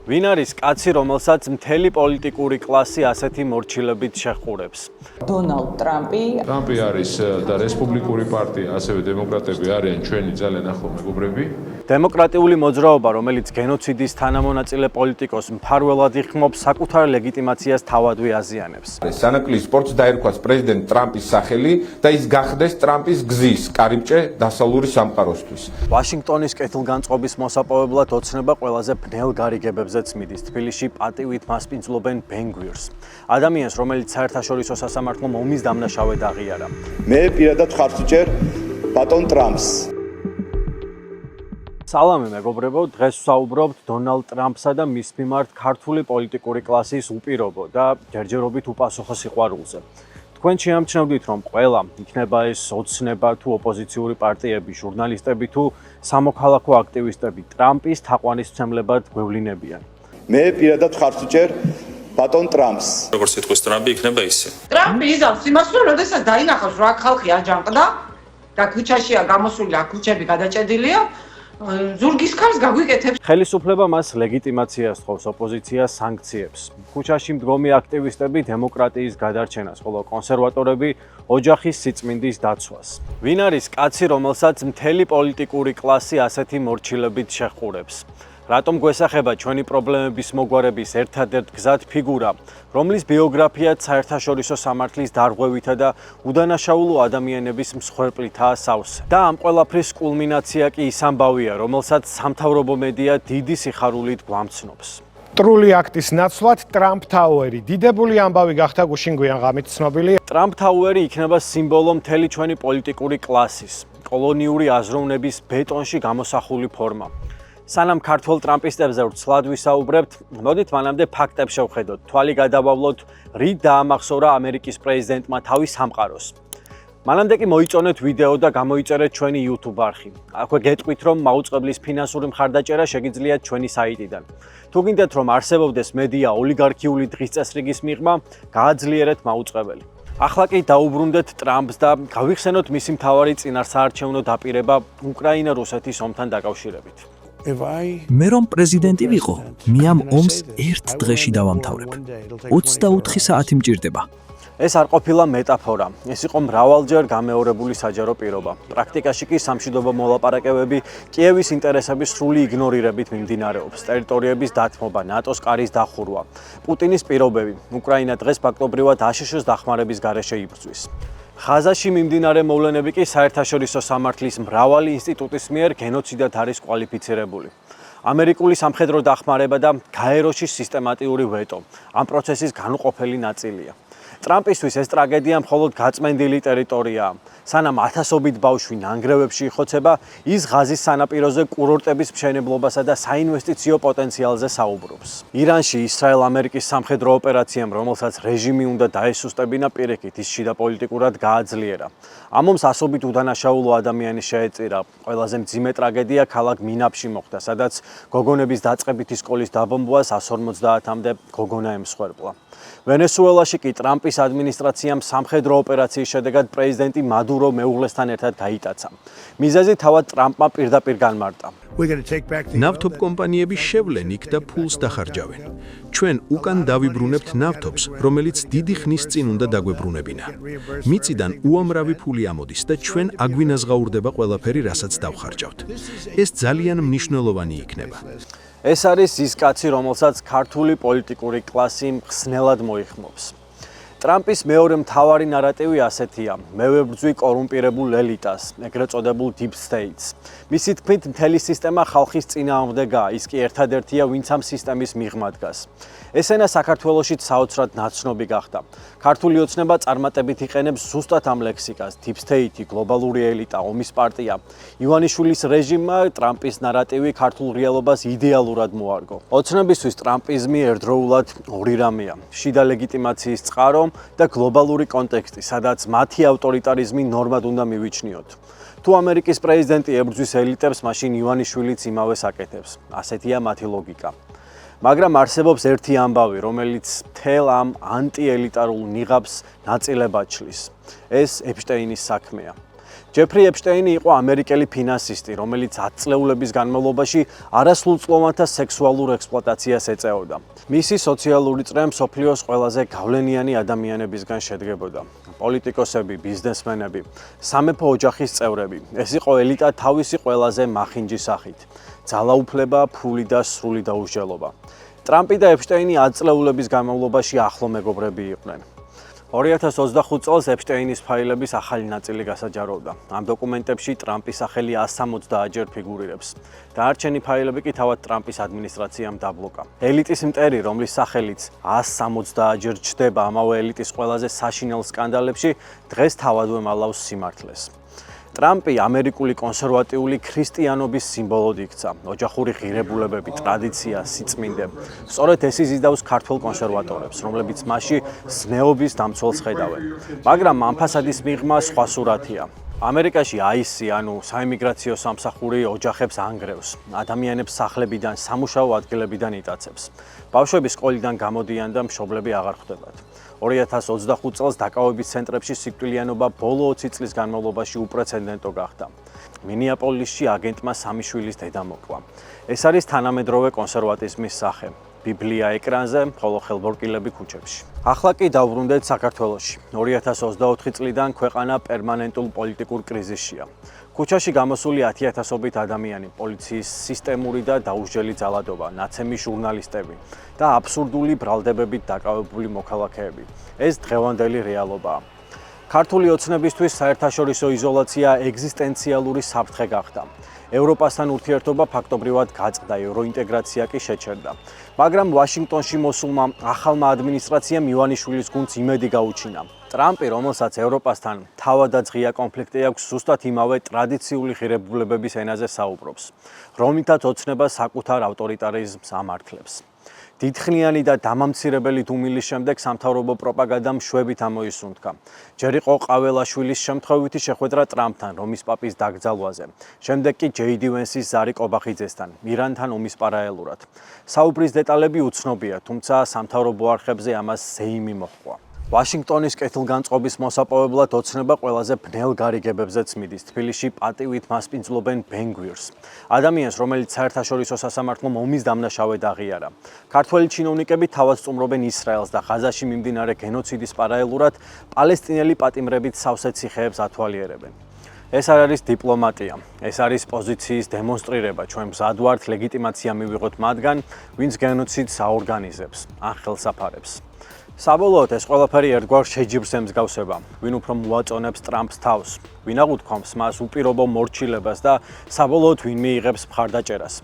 ვინ არის კაცი, რომელსაც მთელი პოლიტიკური კლასი ასეთი მორჩილებით შეჰყურებს? დონალდ ტრამპი. ტრამპი არის და რესპუბლიკური პარტია, ასევე დემოკრატები არიან ჩვენი ძალიან ახლო მეგობრები. დემოკრატიული მოძრაობა, რომელიც გენოციდის თანამონაწილე პოლიტიკოს მფარველად იხმობს, საკუთარ ლეგიტიმაციას თავადვე აზიანებს. სანაკლის სპორტს დაერქვას პრეზიდენტ ტრამპის სახელი და ის გახდეს ტრამპის გზის კარიბჭე დასავლური სამყაროსთვის. ვაშინგტონის კეთილგანწყობის მოსაპოვებლად ოცნება ყველაზე ბნელ გარიგებებზეც მიდის. თბილისში პატივით მასპინძლობენ ბენგვირს. ადამიანს, რომელიც საერთაშორისო სასამართლო ომის დამნაშავედ აღიარა. მე პირადად ხარს ვჭერ ბატონ ტრამპს. სალამი მეგობრებო, დღეს ვსაუბრობთ დონალდ ტრამპსა და მის მიმართ ქართული პოლიტიკური კლასის უპირობო და ჯერჯერობით უპასუხო სიყვარულზე. თქვენ შეამჩნევდით, რომ ყველა, იქნება ეს ოცნება თუ ოპოზიციური პარტიები, ჟურნალისტები თუ სამოქალაქო აქტივისტები, ტრამპის თაყვანისმცემლებად გვევლინებიან. მე პირადად ხარს ვჭერ ბატონ ტრამპს. როგორც ეთქოს ტრამპი იქნება ისე. ტრამპი იზამს იმას, რომ როდესაც დაინახავს, რა ხალხი აჯანყდა და ქუჩაშია გამოსული, ქუჩები გადაჭედილია, ზურგის ქარს გაგვიკეთებს. ხელისუფლება მას ლეგიტიმაციას თხოვს, ოპოზიცია სანქციებს. ქუჩაში მდგომი აქტივისტები დემოკრატიის გადარჩენას, ხოლო კონსერვატორები ოჯახის სიწმინდის დაცვას. ვინ არის კაცი, რომელსაც მთელი პოლიტიკური კლასი ასეთი მორჩილებით შეჰყურებს? რატომ გვესახება ჩვენი პრობლემების მოგვარების ერთადერთ გზად ფიგურა, რომლის ბიოგრაფიაც საერთაშორისო სამართლის დარღვევითა და უდანაშაულო ადამიანების მსხვერპლითაა სავსე. და ამ ყველაფრის კულმინაცია კი ის ამბავია, რომელსაც სამთავრობო მედია დიდი სიხარულით გვამცნობს. ტრული აქტის ნაცვლად ტრამპ თაუერი. დიდებული ამბავი გახდა გუშინგვიან ღამით ცნობილი. ტრამპ თაუერი იქნება სიმბოლო მთელი ჩვენი პოლიტიკური კლასის, კოლონიური აზროვნების ბეტონში გამოსახული ფორმა. სანამ ქართველ ტრამპისტებზე ვრცლად ვისაუბრებთ, მოდით მანამდე ფაქტებს შევხედოთ. თვალი გადავავლოთ, რით დაამახსოვრა ამერიკის პრეზიდენტმა თავის სამყაროს. მანამდე კი მოიწონეთ ვიდეო და გამოიწერეთ ჩვენი YouTube არხი. აქვე გეტყვით, რომ მაუწყებლის ფინანსური მხარდაჭერა შეგიძლიათ ჩვენი საიტიდან. თუ გინდათ, რომ არსებობდეს მედია ოლიგარქიული დღის წესრიგის მიღმა, გააძლიერეთ მაუწყებელი. ახლა კი დაუბრუნდეთ ტრამპს და გავიხსენოთ მისი მთავარი წინასაარჩევნო დაპირება უკრაინა-რუსეთის ომთან დაკავშირებით. მე რომ პრეზიდენტი ვიყო, მე ამ ომს ერთ დღეში დავამთავრებ. 24 საათი მჭირდება. ეს არ ყოფილა მეტაფორა, ეს იყო მრავალჯერ გამეორებული საჯარო პირობა. პრაქტიკაში კი სამშვიდობო მოლაპარაკებები კიევის ინტერესების სრული იგნორირებით მიმდინარეობს. ტერიტორიების დათმობა, ნატოს კარის დახურვა, პუტინის პირობები. უკრაინა დღეს ფაქტობრივად აშშ-ს დახმარების გარეშე იბრძვის. ხაზაში მიმდინარე მოვლენები კი საერთაშორისო სამართლის მრავალი ინსტიტუტის მიერ გენოციდად არის კვალიფიცირებული. ამერიკული სამხედრო დახმარება და გაეროში სისტემატიური ვეტო ამ პროცესის განუყოფელი ნაწილია. ტრამპისთვის ეს ტრაგედია მხოლოდ გაწმენდილი ტერიტორიაა. სანამ ათასობით ბავშვი ნანგრევებში იხოცება, ის ღაზის სანაპიროზე კურორტების მშენებლობასა და საინვესტიციო პოტენციალზე საუბრობს. ირანში ისრაელ-ამერიკის სამხედრო ოპერაციამ, რომელსაც რეჟიმი უნდა დაესუსტებინა, პირიქით ის შიდა პოლიტიკურად გააძლიერა. ამ ომს ასობით უდანაშაულო ადამიანი შეეწირა. ყველაზე მძიმე ტრაგედია ქალაქ მინაფში მოხდა, სადაც გოგონების დაწყებითი სკოლის დაბომბვას 150-მდე გოგონა ემსხვერპლა. ვენესუელაში კი ტრამპის ადმინისტრაციამ სამხედრო ოპერაციის შედეგად პრეზიდენტი მადურო მეუღლესთან ერთად გაიტაცა. მიზეზი თავად ტრამპმა პირდაპირ განმარტა. ნავთობ კომპანიები შევლენ იქ და ფულს დახარჯავენ. ჩვენ უკან დავიბრუნებთ ნავთობს, რომელიც დიდი ხნის წინ უნდა დაგვებრუნებინა. მიწიდან უამრავი ფული ამოდის და ჩვენ აგვინაზღაურდება ყველაფერი, რასაც დავხარჯავთ. ეს ძალიან მნიშვნელოვანი იქნება. ეს არის ის კაცი, რომელსაც ქართული პოლიტიკური კლასი მხსნელად მოიხმობს. ტრამპის მეორე მთავარი ნარატივი ასეთია: მე ვებრძვი კორუმპირებულ ელიტას, ეგრეთ წოდებულ deep states. მისი თქმით, მთელი სისტემა ხალხის წინააღმდეგაა, ის კი ერთადერთია, ვინც ამ სისტემის მიღმა დგას. ეს ენა საქართველოშიც საოცრად ნაცნობი გახდა. ქართული ოცნება წარმატებით იყენებს ზუსტად ამ ლექსიკას: deep state, გლობალური ელიტა, ომის პარტია. ივანიშვილის რეჟიმმა ტრამპის ნარატივი ქართულ რეალობას იდეალურად მოარგო. ოცნებისთვის ტრამპიზმი ერთდროულად ორი რამეა: შიდა ლეგიტიმაციის წყარო და გლობალური კონტექსტი, სადაც მათი ავტორიტარიზმი ნორმად უნდა მივიჩნიოთ. თუ ამერიკის პრეზიდენტი ებრძვის ელიტებს, მაშინ ივანიშვილიც იმავეს აკეთებს. ასეთია მათი ლოგიკა. მაგრამ არსებობს ერთი ამბავი, რომელიც მთელ ამ ანტიელიტარულ ნიღაბს ნაწილებად შლის. ეს ეპშტეინის საქმეა. ჯეფრი ეპშტეინი იყო ამერიკელი ფინანსისტი, რომელიც 10 წლეულების განმავლობაში არასრულწლოვანთა სექსუალურ ექსპლუატაციას ეწეოდა. მისი სოციალური წრე მსოფლიოს ყველაზე გავლენიანი ადამიანებისგან შედგებოდა. პოლიტიკოსები, ბიზნესმენები, სამეფო ოჯახის წევრები. ეს იყო ელიტა თავისი ყველაზე მახინჯი სახით. ძალაუფლება, ფული და სრული დაუსჯელობა. ტრამპი და ეპშტეინი 10 წლეულების განმავლობაში ახლო მეგობრები იყვნენ. 2025 წელს ეპშტეინის ფაილების ახალი ნაწილი გასაჯაროვდა. ამ დოკუმენტებში ტრამპის სახელი 170-ჯერ ფიგურირებს. დანარჩენი ფაილები კი თავად ტრამპის ადმინისტრაციამ დაბლოკა. ელიტის მტერი, რომლის სახელიც 170-ჯერ ჩნდება ამავე ელიტის ყველაზე საშინელ სკანდალებში, დღეს თავადვე მალავს სიმართლეს. ტრამპი ამერიკული კონსერვატიული ქრისტიანობის სიმბოლოდ იქცა. ოჯახური ღირებულებები, ტრადიცია, სიწმინდე. სწორედ ეს იზიდავს ქართველ კონსერვატორებს, რომლებიც მასში ზნეობის დამცველს ხედავენ. მაგრამ ამ ფასადის მიღმა სხვა სურათია. ამერიკაში ICE, ანუ საიმიგრაციო სამსახური ოჯახებს ანგრევს, ადამიანებს სახლებიდან, სამუშაო ადგილებიდან იტაცებს. ბავშვები სკოლიდან გამოდიან და მშობლები აღარ ხვდებათ. 2025 წელს დაკავების ცენტრებში სიკვდილიანობა ბოლო 20 წლის განმავლობაში უპრეცედენტო გახდა. მინეაპოლისში აგენტმა 3 შვილის დედა მოყვა. ეს არის თანამედროვე კონსერვატიზმის სახე. ბიბლია ეკრანზე, ხოლო ხელბორკილები ქუჩებში. ახლა კი დავბრუნდეთ საქართველოში. 2024 წლიდან ქვეყანა პერმანენტულ პოლიტიკურ კრიზისშია. ქუჩაში გამოსული 10,000-ობით ადამიანი, პოლიციის სისტემური და დაუსჯელი ძალადობა, ნაცემი ჟურნალისტები და აბსურდული ბრალდებებით დაკავებული მოქალაქეები. ეს დღევანდელი რეალობაა. ქართული ოცნებისთვის საერთაშორისო იზოლაცია ეგზისტენციალური საფრთხე გახდა. ევროპასთან ურთიერთობა ფაქტობრივად გაწყდა, ევროინტეგრაცია კი შეჩერდა. მაგრამ ვაშინგტონში მოსულმა ახალმა ადმინისტრაციამ ივანიშვილის გუნდს იმედი გაუჩინა. ტრამპი, რომელსაც ევროპასთან თავადაც ღია კონფლიქტი აქვს, ზუსტად იმავე ტრადიციული ღირებულებების ენაზე საუბრობს, რომლითაც ოცნება საკუთარ ავტორიტარიზმს ამართლებს. დიდხნიანი და დამამცირებელი დუმილის შემდეგ სამთავრობო პროპაგანდამ შვებით ამოისუნთქა. ჯერ იყო ყაველაშვილის შემთხვევითი შეხვედრა ტრამპთან რომის პაპის დაკრძალვაზე. შემდეგ კი JD Vance-ის ზარი კობახიძესთან, ირანთან ომის პარალელურად. საუბრის დეტალები უცნობია, თუმცა სამთავრობო არხებზე ამას ზეიმი მოჰყვა. ვაშინგტონის კეთილგანწყობის მოსაპოვებლად ოცნება ყველაზე ბნელ გარიგებებზეც მიდის. თბილისში პატივით მასპინძლობენ ბენგვირს. ადამიანს, რომელიც საერთაშორისო სასამართლომ ომის დამნაშავედ აღიარა. ქართველი ჩინოვნიკები თავად სტუმრობენ ისრაელს და ღაზაში მიმდინარე გენოციდის პარალელურად პალესტინელი პატიმრებით სავსე ციხეებს ათვალიერებენ. ეს არ არის დიპლომატია, ეს არის პოზიციის დემონსტრირება. ჩვენ მზად ვართ ლეგიტიმაცია მივიღოთ მათგან, ვინც გენოციდს აორგანიზებს, ან ხელსაფარებს. საბოლოოდ ეს ყველაფერი ერთგვარ შეჯიბრს ემსგავსება. ვინ უფრო მოაწონებს ტრამპს თავს, ვინ აღუთქვამს მას უპირობო მორჩილებას და საბოლოოდ ვინ მიიღებს მხარდაჭერას.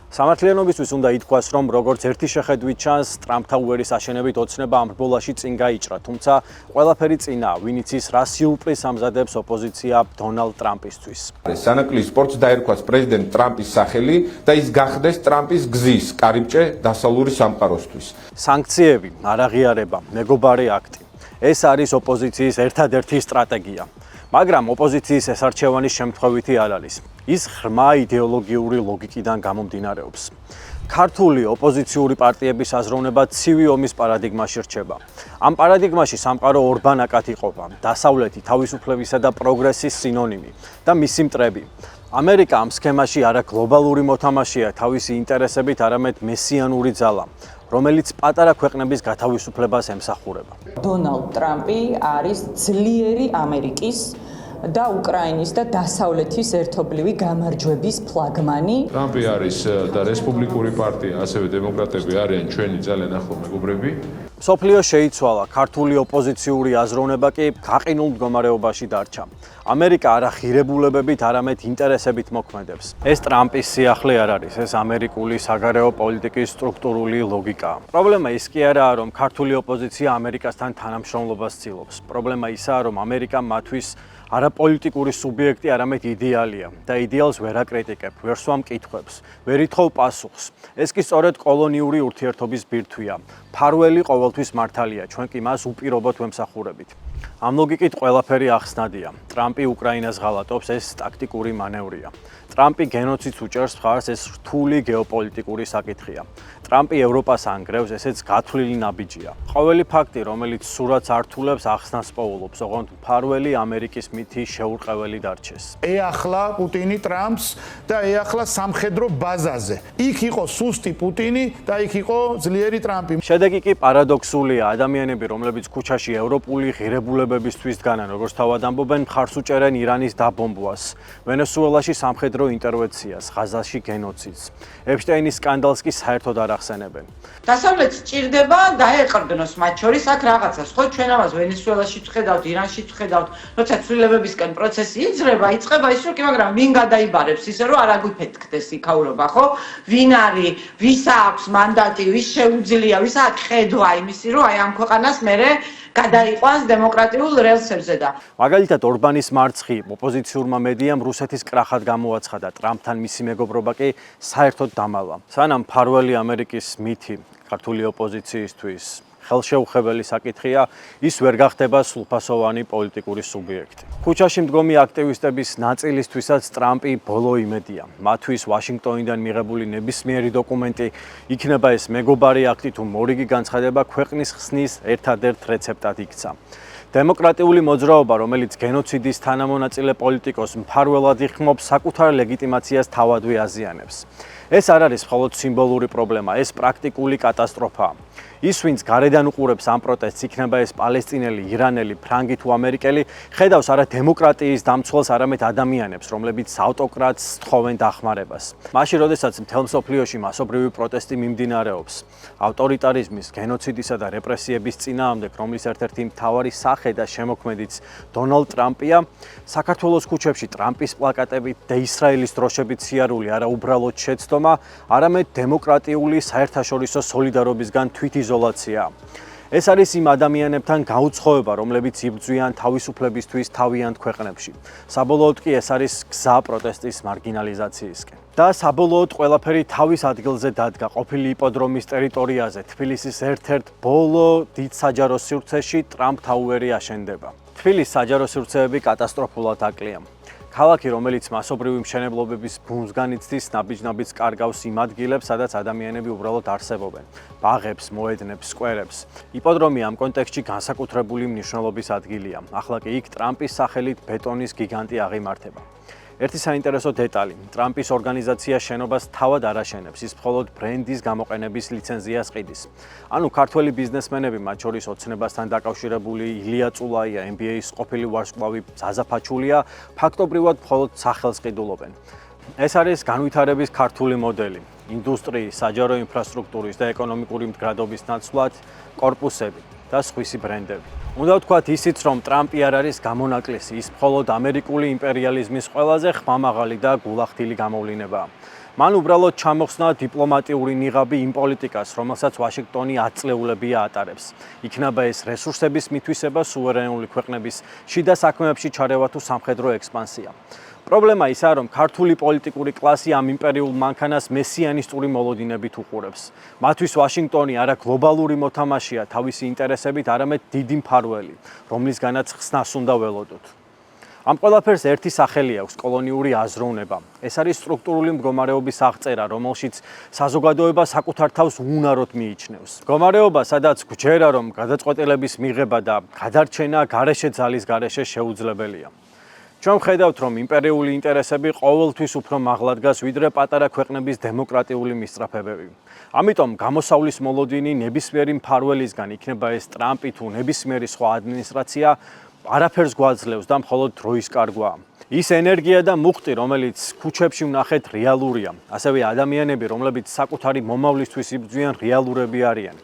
სამართლიანობისთვის უნდა ითქვას, რომ როგორც ერთი შეხედვით ჩანს, ტრამპ-ტაუერის აშენებით ოცნება ამ რბოლაში წინ გაიჭრა, თუმცა ყველაფერი წინაა, ვინ იცის რა სიუპრიზს ამზადებს ოპოზიცია დონალდ ტრამპისთვის. სანაკლი სპორტს დაერქვას პრეზიდენტ ტრამპის სახელი და ის გახდეს ტრამპის გზის კარიბჭე დასავლური სამყაროსთვის. სანქციები, არაღიარება, მეგობარი აქტი. ეს არის ოპოზიციის ერთადერთი სტრატეგია. მაგრამ ოპოზიციის ეს არჩევანი შემთხვევითი არ არის. ის ღრმა იდეოლოგიური ლოგიკიდან გამომდინარეობს. ქართული ოპოზიციური პარტიების აზროვნება ცივი ომის პარადიგმაში რჩება. ამ პარადიგმაში სამყარო ორბანაკად იყოფა, დასავლეთი თავისუფლებისა და პროგრესის სინონიმი და მისი მტრები. ამერიკა ამ სქემაში არა გლობალური მოთამაშეა თავისი ინტერესებით, არამედ მესიანური ძალა, რომელიც პატარა ქვეყნების გათავისუფლებას ემსახურება. დონალდ ტრამპი არის ძლიერი ამერიკის და უკრაინის და დასავლეთის ერთობლივი გამარჯვების ფლაგმანი. ტრამპი არის და რესპუბლიკური პარტია, ასევე დემოკრატები არიან ჩვენი ძალიან ახლო მეგობრები. მსოფლიო შეიცვალა, ქართული ოპოზიციური აზროვნება კი გაყინულ მდგომარეობაში დარჩა. ამერიკა არა ღირებულებებით, არამედ ინტერესებით მოქმედებს. ეს ტრამპის სიახლე არ არის, ეს ამერიკული საგარეო პოლიტიკის სტრუქტურული ლოგიკაა. პრობლემა ის კი არაა, რომ ქართული ოპოზიცია ამერიკასთან თანამშრომლობას ცდილობს. პრობლემა ისაა, რომ ამერიკა მათთვის არა პოლიტიკური სუბიექტი, არამედ იდეალია და იდეალს ვერ აკრიტიკებ, ვერ სვამ კითხვებს, ვერ ითხოვ პასუხს. ეს კი სწორედ კოლონიური ურთიერთობის ბირთვია. ფარველი ყოველთვის მართალია, ჩვენ კი მას უპირობოდ ვემსახურებით. ამ ლოგიკით ყველაფერი ახსნადია. ტრამპი უკრაინას ღალატობს, ეს ტაქტიკური მანევრია. ტრამპი გენოციდს უჭერს მხარს, ეს რთული გეოპოლიტიკური საკითხია. ტრამპი ევროპას ანგრევს, ესეც გათვლილი ნაბიჯია. ყოველი ფაქტი, რომელიც სურათს ართულებს, ახსნას პოულობს, ოღონდ მფარველი ამერიკის მითი შეურყეველი დარჩეს. ეახლა პუტინი ტრამპს და ეახლა სამხედრო ბაზაზე. იქ იყო სუსტი პუტინი და იქ იყო ძლიერი ტრამპი. შედეგი კი პარადოქსულია. ადამიანები, რომლებიც ქუჩაში ევროპული ღირებულებებისთვის დგანან, როგორც თავად ამბობენ, მხარს უჭერენ ირანის დაბომბვას, ვენესუელაში სამხედრო ინტერვენციას, ღაზაში გენოციდს. ეპშტეინის სკანდალს კი საერთოდ არ ახსენებენ. დასავლეთს ჭირდება დაეყრდნოს მათ შორის აქ რაღაცას. ხო, ჩვენ ამას ვენესუელაში ვხედავთ, ირანში ვხედავთ, როცა ცვლილებებისკენ პროცესი იწყება ის რომ კი, მაგრამ ვინ გადაიბარებს ისე რომ არ აგვიფეთქდეს იქაურობა, ხო? ვინ არის, ვის აქვს მანდატი, ვის შეუძლია, ვის აქვს ხედვა იმისი, რომ აი ამ ქვეყანას მერე გადაიყვანს დემოკრატიულ რელსებზე და მაგალითად ორბანის მარცხი ოპოზიციურმა მედიამ რუსეთის კრახად გამოაცხადა, ტრამპთან მისი მეგობრობა კი საერთოდ დამალვა. სანამ მფარველი ამერიკის მითი ქართული ოპოზიციისთვის ხელშეუხებელი საკითხია, ის ვერ გახდება სრულფასოვანი პოლიტიკური სუბიექტი. ქუჩაში მდგომი აქტივისტების ნაწილისთვისაც ტრამპი ბოლო იმედია. მათთვის ვაშინგტონიდან მიღებული ნებისმიერი დოკუმენტი, იქნება ეს მეგობარი აქტი თუ მორიგი განცხადება, ქვეყნის ხსნის ერთადერთ რეცეპტად იქცა. დემოკრატიული მოძრაობა, რომელიც გენოციდის თანამონაწილე პოლიტიკოს მფარველად იხმობს, საკუთარ ლეგიტიმაციას თავადვე აზიანებს. ეს არ არის მხოლოდ სიმბოლური პრობლემა, ეს პრაქტიკული კატასტროფაა. ის, ვინც გარედან უყურებს ამ პროტესტს, იქნება ეს პალესტინელი, ირანელი, ფრანგი თუ ამერიკელი, ხედავს არა დემოკრატიის დამცველს, არამედ ადამიანებს, რომლებიც ავტოკრატს სთხოვენ დახმარებას. მაშინ, როდესაც მთელ მსოფლიოში მასობრივი პროტესტი მიმდინარეობს, ავტორიტარიზმის, გენოციდისა და რეპრესიების წინააღმდეგ, რომლის ერთ-ერთი მთავარი სახე და შემოქმედიც დონალდ ტრამპია, საქართველოს ქუჩებში ტრამპის პლაკატებით და ისრაელის დროშებით სიარული არა უბრალოდ შეცდომა, არამედ დემოკრატიული საერთაშორისო სოლიდარობისგან თვითიზოლაცია. ეს არის იმ ადამიანებთან გაუცხოება, რომლებიც იბრძვიან თავისუფლებისთვის თავიანთ ქვეყნებში. საბოლოოდ კი ეს არის გზა პროტესტის მარგინალიზაციისკენ. და საბოლოოდ ყველაფერი თავის ადგილზე დადგა ყოფილი იპოდრომის ტერიტორიაზე, თბილისის ერთ-ერთ ბოლო დიდ საჯარო სივრცეში ტრამპ თაუერი აშენდება. თბილისის საჯარო სივრცეები კატასტროფულად აკლია. ქალაქი, რომელიც მასობრივი მშენებლობების ბუმს განიცდის, ნაბიჯ-ნაბიჯს კარგავს იმ ადგილებს, სადაც ადამიანები უბრალოდ არსებობენ. ბაღებს, მოედნებს, სკვერებს. იპოდრომი ამ კონტექსტში განსაკუთრებული მნიშვნელობის ადგილია. ახლა კი იქ ტრამპის სახელით ბეტონის გიგანტი აღიმართება. ერთი საინტერესო დეტალი, ტრამპის ორგანიზაცია შენობას თავად არ აშენებს, ის მხოლოდ ბრენდის გამოყენების ლიცენზიას ყიდის. ანუ ქართველი ბიზნესმენები, მათ შორის ოცნებასთან დაკავშირებული ილია წულაია, NBA-ის ყოფილი ვარსკვლავი ზაზა ფაჩულია, ფაქტობრივად მხოლოდ სახელს ყიდულობენ. ეს არის განვითარების ქართული მოდელი, ინდუსტრიის, საჯარო ინფრასტრუქტურის და ეკონომიკური მდგრადობის ნაცვლად კორპუსები და სხვისი ბრენდები. უნდა ვთქვათ ისიც, რომ ტრამპი არ არის გამონაკლისი, ის მხოლოდ ამერიკული იმპერიალიზმის ყველაზე ხმამაღალი და გულახდილი გამოვლინებაა. მან უბრალოდ ჩამოხსნა დიპლომატიური ნიღაბი იმ პოლიტიკას, რომელსაც ვაშინგტონი ათწლეულებია ატარებს. იქნება ეს რესურსების მითვისება, სუვერენული ქვეყნების შიდა საქმეებში ჩარევა თუ სამხედრო ექსპანსია. პრობლემა ისაა, რომ ქართული პოლიტიკური კლასი ამ იმპერიულ მანქანას მესიანისტური მოლოდინებით უყურებს. მათთვის ვაშინგტონი არა გლობალური მოთამაშეა თავისი ინტერესებით, არამედ დიდი მფარველი, რომლისგანაც ხსნას უნდა ველოდოთ. ამ ყველაფერს ერთი სახელი აქვს, კოლონიური აზროვნება. ეს არის სტრუქტურული მდგომარეობის აღწერა, რომელშიც საზოგადოება საკუთარ თავს უნაროდ მიიჩნევს. მდგომარეობა, სადაც გვჯერა, რომ გადაწყვეტილების მიღება და გადარჩენა გარეშე ძალის გარეშე შეუძლებელია. ჩვენ ვხედავთ, რომ იმპერიული ინტერესები ყოველთვის უფრო მაღლა დგას, ვიდრე პატარა ქვეყნების დემოკრატიული მისწრაფებები. ამიტომ გამოსავლის მოლოდინი ნებისმიერი მფარველისგან, იქნება ეს ტრამპი თუ ნებისმიერი სხვა ადმინისტრაცია, არაფერს გვაძლევს და მხოლოდ დროის კარგვაა. ის ენერგია და მუხტი, რომელიც ქუჩებში ვნახეთ, რეალურია. ასევე ადამიანები, რომლებიც საკუთარი მომავლისთვის იბრძვიან, რეალურები არიან.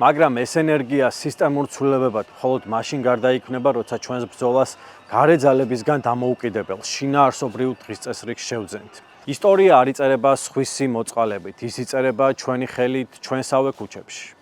მაგრამ ეს ენერგია სისტემურ ცვლილებებად მხოლოდ მაშინ გარდაიქმნება, როცა ჩვენს ბრძოლას გარე ძალებისგან დამოუკიდებელ შინაარსობრივ დღის წესრიგს შევძენთ. ისტორია არ იწერება სხვისი მოწყალებით, ის იწერება ჩვენი ხელით, ჩვენსავე ქუჩებში.